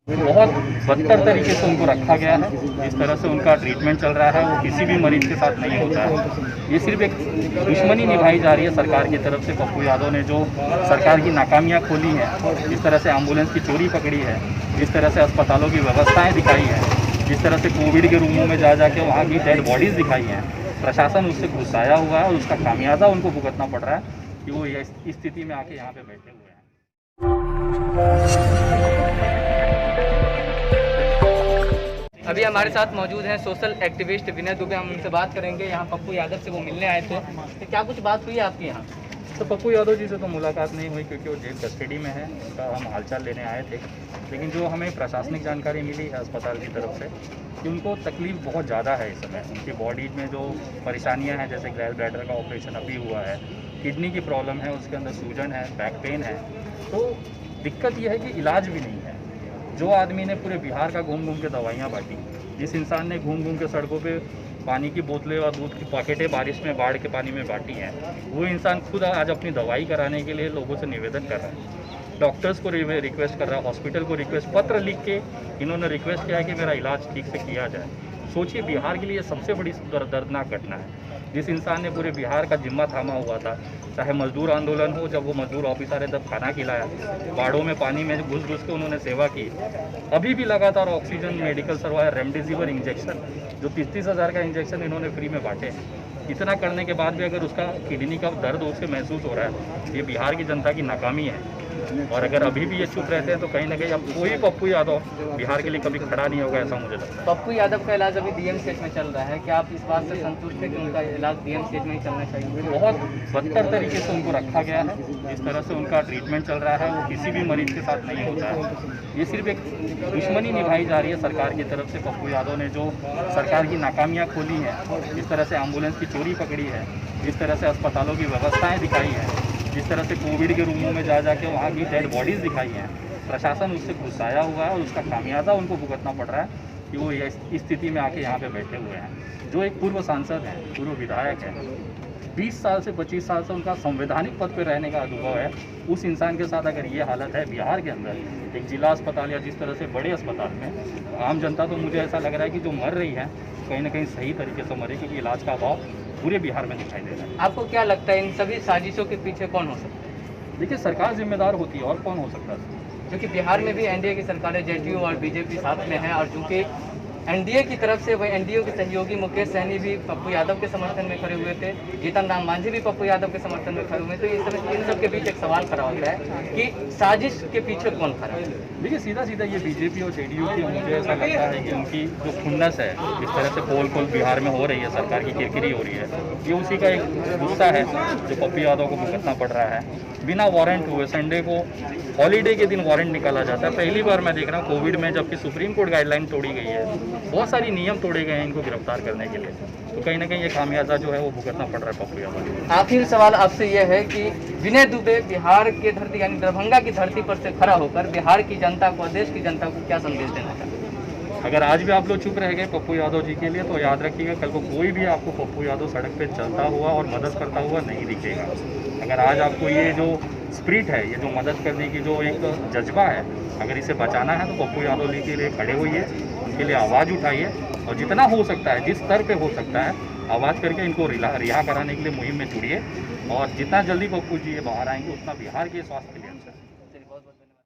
बहुत बदतर तरीके से उनको रखा गया है। जिस तरह से उनका ट्रीटमेंट चल रहा है वो किसी भी मरीज के साथ नहीं होता है। ये सिर्फ एक दुश्मनी निभाई जा रही है सरकार की तरफ से। पप्पू यादव ने जो सरकार की नाकामियाँ खोली हैं, जिस तरह से एम्बुलेंस की चोरी पकड़ी है, जिस तरह से अस्पतालों की व्यवस्थाएँ दिखाई हैं, जिस तरह से कोविड के रूमों में जा के वहाँ की डेड बॉडीज़ दिखाई हैं, प्रशासन उससे गुस्साया हुआ है और उसका खामियाजा उनको भुगतना पड़ रहा है कि वो इस स्थिति में आके यहाँ पे बैठे हुए हैं। अभी हमारे साथ मौजूद हैं सोशल एक्टिविस्ट विनय दुबे। हम उनसे बात करेंगे। यहाँ पप्पू यादव से वो मिलने आए थे, तो क्या कुछ बात हुई है आपके यहाँ? तो पप्पू यादव जी से तो मुलाकात नहीं हुई क्योंकि वो जेल कस्टडी में है। उनका हम हालचाल लेने आए थे, लेकिन जो हमें प्रशासनिक जानकारी मिली है अस्पताल की तरफ से कि उनको तकलीफ़ बहुत ज़्यादा है इस समय। उनकी बॉडी में जो परेशानियाँ हैं, जैसे गैस ब्लैडर का ऑपरेशन अभी हुआ है, किडनी की प्रॉब्लम है, उसके अंदर सूजन है, बैक पेन है, तो दिक्कत यह है कि इलाज भी नहीं है। जो आदमी ने पूरे बिहार का घूम के दवाइयाँ बांटी, जिस इंसान ने घूम के सड़कों पे पानी की बोतलें और दूध की पैकेटें बारिश में बाढ़ के पानी में बांटी हैं, वो इंसान खुद आज अपनी दवाई कराने के लिए लोगों से निवेदन कर रहा है, डॉक्टर्स को रिक्वेस्ट कर रहा है, हॉस्पिटल को रिक्वेस्ट पत्र लिख के इन्होंने रिक्वेस्ट किया है कि मेरा इलाज ठीक से किया जाए। सोचिए, बिहार के लिए सबसे बड़ी दर्दनाक घटना है। जिस इंसान ने पूरे बिहार का जिम्मा थामा हुआ था, चाहे मजदूर आंदोलन हो, जब वो मजदूर ऑफिसर है तब खाना खिलाया, बाढ़ों में पानी में घुस के उन्होंने सेवा की, अभी भी लगातार oxygen, medical surveyor, remdesivir injection, जो 30-30 हज़ार का इंजेक्शन इन्होंने फ्री में बांटे हैं। इतना करने के बाद भी अगर उसका किडनी का दर्द उसे महसूस हो रहा है, ये बिहार की जनता की नाकामी है। और अगर अभी भी ये चुप रहते हैं तो कहीं ना कहीं अब कोई पप्पू यादव बिहार के लिए कभी खड़ा नहीं होगा, ऐसा मुझे लगता है। पप्पू यादव का इलाज अभी डीएमसीएच में चल रहा है, क्या आप इस बात से संतुष्ट हैं कि उनका इलाज डीएमसीएच में ही चलना चाहिए? बहुत बदतर तरीके से उनको रखा गया है। जिस तरह से उनका ट्रीटमेंट चल रहा है वो किसी भी मरीज के साथ नहीं होता है। ये सिर्फ एक दुश्मनी निभाई जा रही है सरकार की तरफ से। पप्पू यादव ने जो सरकार की नाकामियाँ खोली हैं, जिस तरह से एम्बुलेंस की चोरी पकड़ी है, जिस तरह से अस्पतालों की व्यवस्थाएँ दिखाई हैं, जिस तरह से कोविड के रूमों में जा के वहाँ की डेड बॉडीज़ दिखाई हैं, प्रशासन उससे गुस्साया हुआ है और उसका खामियाजा उनको भुगतना पड़ रहा है कि वो इस स्थिति में आके यहाँ पे बैठे हुए हैं। जो एक पूर्व सांसद हैं, पूर्व विधायक हैं, 20 साल से 25 साल से उनका संवैधानिक पद पर रहने का अनुभव है, उस इंसान के साथ अगर ये हालत है बिहार के अंदर एक जिला अस्पताल या जिस तरह से बड़े अस्पताल में, आम जनता तो मुझे ऐसा लग रहा है कि जो मर रही है कहीं ना कहीं सही तरीके से मरे, क्योंकि इलाज का अभाव पूरे बिहार में दिखाई दे रहा है। आपको क्या लगता है इन सभी साजिशों के पीछे कौन हो सकता है? देखिए, सरकार जिम्मेदार होती है और कौन हो सकता है, क्योंकि बिहार में भी एनडीए की सरकार है, जेडीयू और बीजेपी साथ में है, और चूंकि एनडीए की तरफ से वही एनडीए के सहयोगी मुकेश सहनी भी पप्पू यादव के समर्थन में खड़े हुए थे, जीतन राम मांझी भी पप्पू यादव के समर्थन में खड़े हुए। तो इन सब के बीच एक सवाल खड़ा होता है कि साजिश के पीछे कौन खड़ा है? देखिए, सीधा ये बीजेपी और जेडीयू की, मुझे ऐसा लगता है कि उनकी जो खुन्नस है, इस तरह से पोल बिहार में हो रही है, सरकार की किरकिरी हो रही है, ये उसी का एक गुस्सा है जो पप्पू यादव को भुगतना पड़ रहा है। बिना वारंट हुए संडे को हॉलीडे के दिन वारंट निकाला जाता है। पहली बार मैं देख रहा हूँ कोविड में, जबकि सुप्रीम कोर्ट गाइडलाइन तोड़ी गई है, बहुत सारी नियम तोड़े गए हैं इनको गिरफ्तार करने के लिए, तो कहीं ना कहीं ये खामियाजा जो है वो भुगतना पड़ रहा है पप्पू यादव को। आखिर सवाल आपसे यह है कि विनय दुबे बिहार के धरती यानी दरभंगा की धरती पर से खड़ा होकर बिहार की जनता को, देश की जनता को क्या संदेश देना चाहते हैं? अगर आज भी आप लोग चुप रह गए पप्पू यादव जी के लिए, तो याद रखिएगा कल को कोई भी आपको पप्पू यादव सड़क पे चलता हुआ और मदद करता हुआ नहीं दिखेगा। अगर आज आपको ये जो स्पिरिट है, ये जो मदद करने की जो एक जज्बा है, अगर इसे बचाना है तो पप्पू यादव जी के लिए खड़े होइए, उनके लिए आवाज़ उठाइए, और जितना हो सकता है, जिस स्तर पे हो सकता है, आवाज़ करके इनको रिहा कराने के लिए मुहिम में जुड़िए। और जितना जल्दी पप्पू जी ये बाहर आएंगे, उतना बिहार के स्वास्थ्य के लिए